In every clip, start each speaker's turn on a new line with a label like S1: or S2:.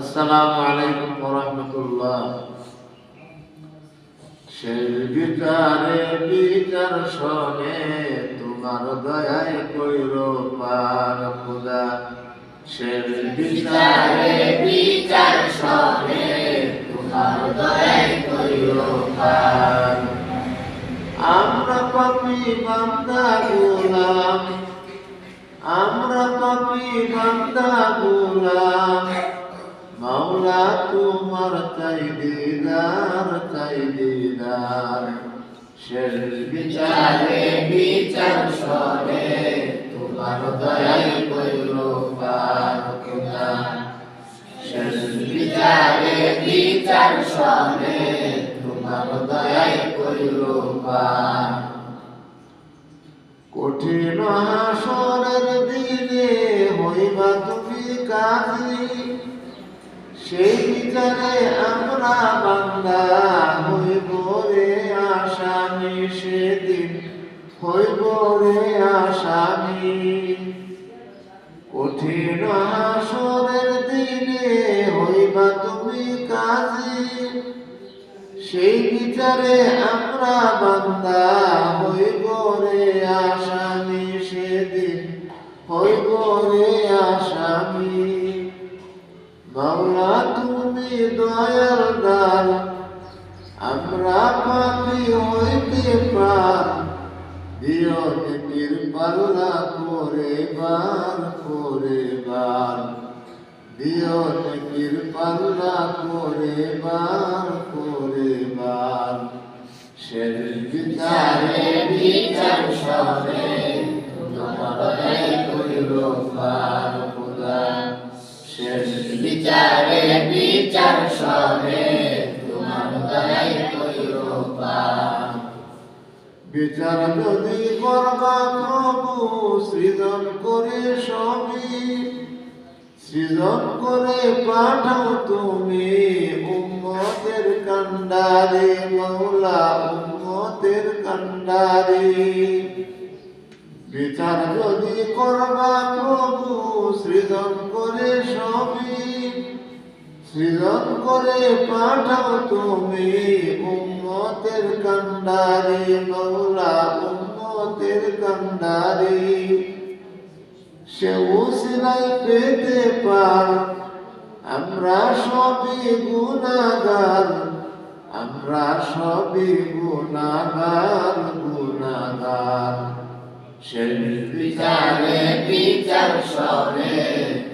S1: আসসালামু আলাইকুম ওয়া রাহমাতুল্লাহ। সেই বিচারে বিচার শোনে তোমার দয়ায় কইর পার খোদা। সেই বিচারে
S2: বিচার শোনে তোমার দয়ায় কইর পার।
S1: আমরা পাপী বান্দা গোলাম, আমরা পাপী বান্দা গোলাম, মাওলা তোমার চাই দিদার। শেষ বিচারে
S2: বিচার শোনে তোমার দয়ায় কইর পার খোদা।
S1: শেষ
S2: বিচারে বিচার শোনে তোমার দয়ায় কইর পার।
S1: কঠিন হাসরের দিনে হইবা তুমি কাজী, সেই বিচারে আমরা বান্দা হইব রে আসামি, সেদিন হইব রে আসামি। কঠিন হাসরের দিনে হইবা তুমি কাজী, সেই বিচারে আমরা বান্দা হইব রে আসামি, সেদিন হইব রে আসামি। মাওলা তুমি দয়ার দার, আমরা পাপী হইতে পার, দিও নেকির পাল্লা করে বার, দিও নেকির পাল্লা করে বার। শেষ বিচারে
S2: বিচার শোনে তোমার দয়ায় কইর পার খোদা।
S1: শেষ
S2: বিচারে বিচার শোনে তোমার দয়ায় কইর পার।
S1: বিচার যদি করবা প্রভু সৃজন করে সবই, সৃজন করে পাঠাও তুমি উম্মতের কান্ডারি, মাওলা উম্মতের কান্ডারি। বিচার যদি করবা প্রভু সৃজন করে সবই, সৃজন করে পাঠাও তুমি উম্মতের কান্ডারি, মাওলা উম্মতের কান্ডারি। সে উসিলাই পেতে পার, আমরা সবই গুনাহগার, আমরা সবই গুনাহগার। সেই
S2: বিচারে বিচার শোনে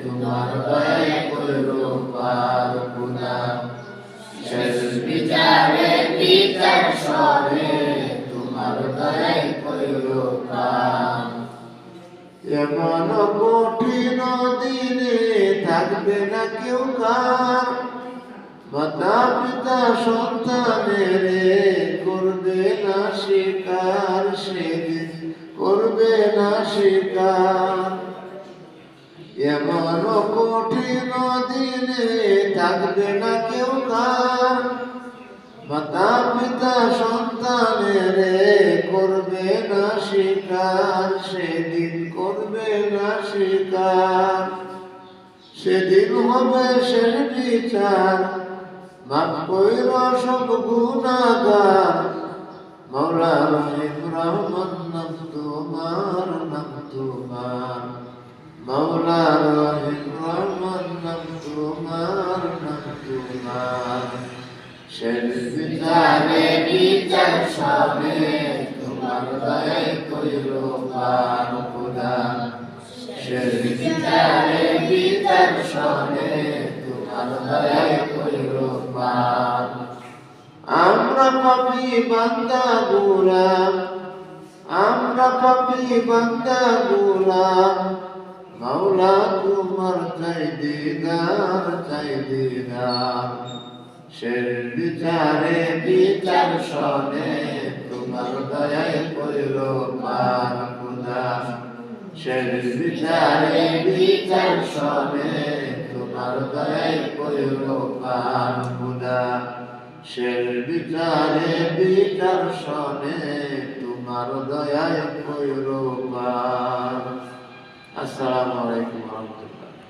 S2: তোমার দয়ায় কইর পার খোদা।
S1: শেষ
S2: বিচারে বিচার শোনে তোমার দয়ায় কইর পার।
S1: এমন কঠিন দিনে থাকবে না কেউ কার, মাতা পিতা সন্তানের করবে না স্বীকার, সেদিন করবে না স্বীকার। এমন কঠিন দিনে থাকবে না কেউ কার, মাতা পিতা সন্তানের করবে না স্বীকার, সেদিন করবে না স্বীকার। সেদিন হবে শেষ বিচার, মাফ কইর সব গুনাহগার, মাওলা রহিম রহমান নাম তোমার, মাওলা রহিম রহমান নাম তোমার। শেষ
S2: বিচারে বিচার শোনে তোমার দয়ায় কইর পার খোদা।
S1: শেষ
S2: বিচারে বিচার শোনে তোমার দয়ায় কইর পার।
S1: আমরা পাপী বান্দা গোলাম, আমরা পাপী বান্দা গোলাম, মাওলা তোমার চাই দিদার। শেষ বিচারে বিচার শোনে তোমার দয়ায় কইর পার খোদা। শেষ বিচারে বিচার শোনে তোমার দয়ায় কইর পার খোদা। শেষ বিচারে বিচার শোনে তোমার দয়ায় কইর পার। আসসালামু আলাইকুম ওয়া রাহমাতুল্লাহ।